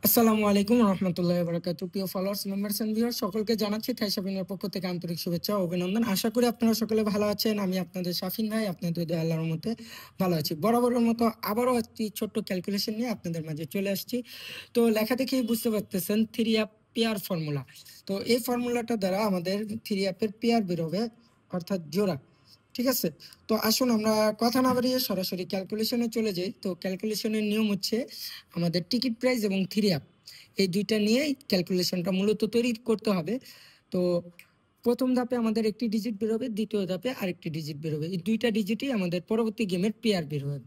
আসসালামু আলাইকুম রহমতুল্লাহ বারাকাতুহু। প্রিয় ফলোয়ার্স, মেম্বার্স এন্ড ভিউয়ার্স সকলকে জানাচ্ছি থাই শাফিনের পক্ষ থেকে আন্তরিক শুভেচ্ছা ও অভিনন্দন। আশা করি আপনারা সকলে ভালো আছেন। আমি আপনাদের শাফিন ভাই, আপনাদের দয়া আল্লাহর রহমতে ভালো আছি। বরাবরের মতো আবারও একটি ছোট্ট ক্যালকুলেশন নিয়ে আপনাদের মাঝে চলে আসছি। তো লেখা দেখেই বুঝতে পারতেছেন থ্রি অ্যাপ পেয়ার ফর্মুলা। তো এই ফর্মুলাটা দ্বারা আমাদের থ্রি অ্যাপের পেয়ার বের হবে, অর্থাৎ জোড়া। ঠিক আছে, তো আসুন আমরা কথা না বাড়িয়ে সরাসরি ক্যালকুলেশনে চলে যাই। তো ক্যালকুলেশনের নিয়ম হচ্ছে আমাদের টিকিট প্রাইস এবং থ্রি অ্যাপ এই দুইটা নিয়েই ক্যালকুলেশনটা মূলত তৈরি করতে হবে। তো প্রথম ধাপে আমাদের একটি ডিজিট বেরোবে, দ্বিতীয় ধাপে আরেকটি ডিজিট বেরোবে। এই দুইটা ডিজিটই আমাদের পরবর্তী গেমের পেয়ার বের হবে।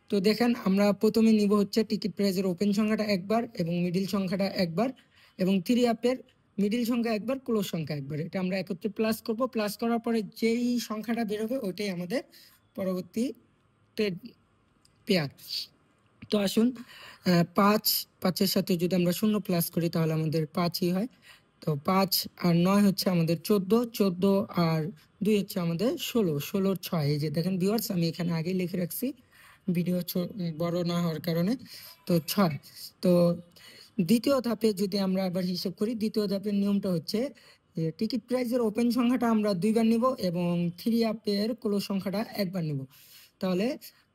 তো দেখেন, আমরা প্রথমে নিব হচ্ছে টিকিট প্রাইজের ওপেন সংখ্যাটা একবার এবং মিডিল সংখ্যাটা একবার, এবং থ্রি অ্যাপের মিডিল সংখ্যা একবার, ক্লোজ সংখ্যা একবার। এটা আমরা একত্রে প্লাস করব। প্লাস করার পরে যেই সংখ্যাটা বেরোবে ওইটাই আমাদের পরবর্তী পেয়ার। তো আসুন, 5-5-এর সাথে যদি আমরা 0 প্লাস করি তাহলে আমাদের 5ই হয়। তো 5 আর 9 হচ্ছে আমাদের 14, 14 আর 2 হচ্ছে আমাদের 16, 16 6। এই যে দেখেন ভিউয়ার্স, আমি এখানে আগেই লিখে রাখছি ভিডিও বড় না হওয়ার কারণে। তো 6। তো দ্বিতীয় ধাপে যদি আমরা আবার হিসাব করি, দ্বিতীয় ধাপের নিয়মটা হচ্ছে টিকিট প্রাইজের ওপেন সংখ্যাটা আমরা 2বার নিব এবং থ্রি অ্যাপের ক্লোজ সংখ্যাটা একবার নিব। তাহলে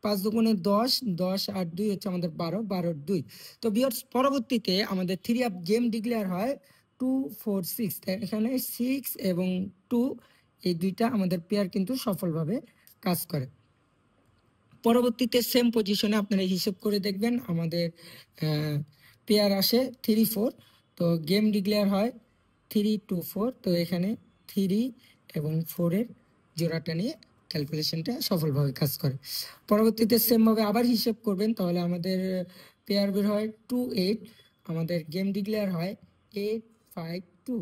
5 দুগুণে 10, 10 আর 2 হচ্ছে আমাদের 12, 12 2। তো ভিউয়ার্স, পরবর্তীতে আমাদের থ্রি অ্যাপ গেম ডিক্লেয়ার হয় 2 4 6। এখানে 6 এবং 2 এই দুইটা আমাদের পেয়ার কিন্তু সফলভাবে কাজ করে। পরবর্তীতে সেম পজিশনে আপনারা হিসেব করে দেখবেন আমাদের পেয়ার আসে 3 4। তো গেম ডিক্লেয়ার হয় 3 2 4। তো এখানে 3 এবং 4-এর জোড়াটা নিয়ে ক্যালকুলেশনটা সফলভাবে কাজ করে। পরবর্তীতে সেমভাবে আবার হিসেব করবেন, তাহলে আমাদের পেয়ার বের হয় 2 8। আমাদের গেম ডিক্লেয়ার হয় 8 5 2।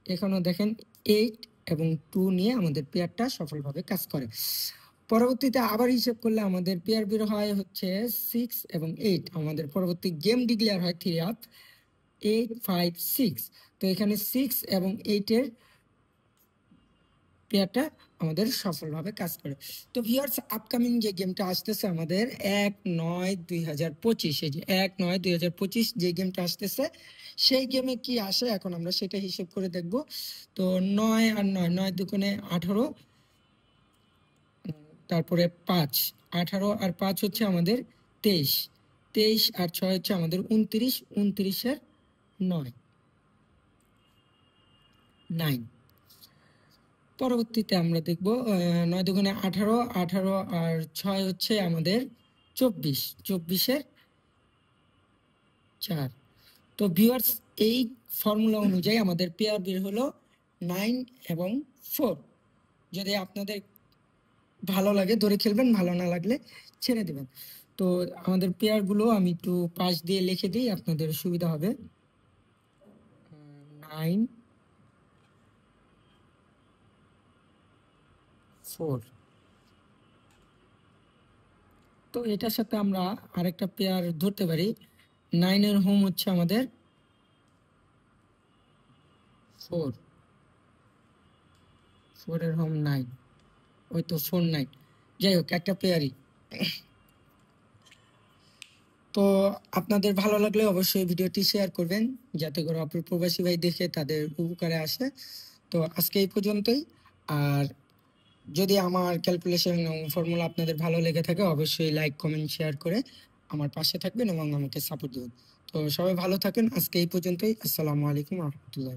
এখানেও দেখেন 8 এবং 2 নিয়ে আমাদের পেয়ারটা সফলভাবে কাজ করে। পরবর্তীতে আবার হিসেব করলে আমাদের পেয়ার বের হয় হচ্ছে 6 এবং 8। আমাদের পরবর্তী গেম ডিক্লেয়ার হয় থ্রি অ্যাপ 8 5 6। তো এখানে 6 এবং 8-এর পেয়ারটা আমাদের সফলভাবে কাজ করে। তো ভিউয়ার্স, আপকামিং যে গেমটা আসতেছে আমাদের 1-9-2025, এই যে 1-9-2025 যে গেমটা আসতেছে, সেই গেমে কি আসে এখন আমরা সেটা হিসেব করে দেখব। তো 9 আর 9, 9 দুগুণে 18, তারপরে 5, 18 আর 5 হচ্ছে আমাদের 23, 23 আর 6 হচ্ছে আমাদের 29, 29 আর 9 9। পরবর্তীতে আমরা দেখব 9 দুগুণে 18, 18 আর 6 হচ্ছে আমাদের 24, 24-এর 4। তো ভিউয়ার্স, এই ফর্মুলা অনুযায়ী আমাদের পেয়ার বের হলো 9 এবং 4। যদি আপনাদের ভালো লাগে ধরে খেলবেন, ভালো না লাগলে ছেড়ে দেবেন। তো আমাদের পেয়ারগুলো আমি একটু পাশ দিয়ে লিখে দিই, আপনাদের সুবিধা হবে। 9 4। তো এটার সাথে আমরা আরেকটা পেয়ার ধরতে পারি। 9-এর হোম হচ্ছে আমাদের 4, 4-এর হোম 9, ওই তো 4 9। যাই হোক, একটা পেয়ারই। তো আপনাদের ভালো লাগলে অবশ্যই ভিডিওটি শেয়ার করবেন, যাতে করে অপর প্রবাসী ভাই দেখে তাদের উপকারে আসে। তো আজকে এই পর্যন্তই। আর যদি আমার ক্যালকুলেশন এবং ফর্মুলা আপনাদের ভালো লেগে থাকে, অবশ্যই লাইক কমেন্ট শেয়ার করে আমার পাশে থাকবেন এবং আমাকে সাপোর্ট দেবেন। তো সবাই ভালো থাকেন। আজকে এই পর্যন্তই। আসসালামু আলাইকুম রহমতুল্লাহ।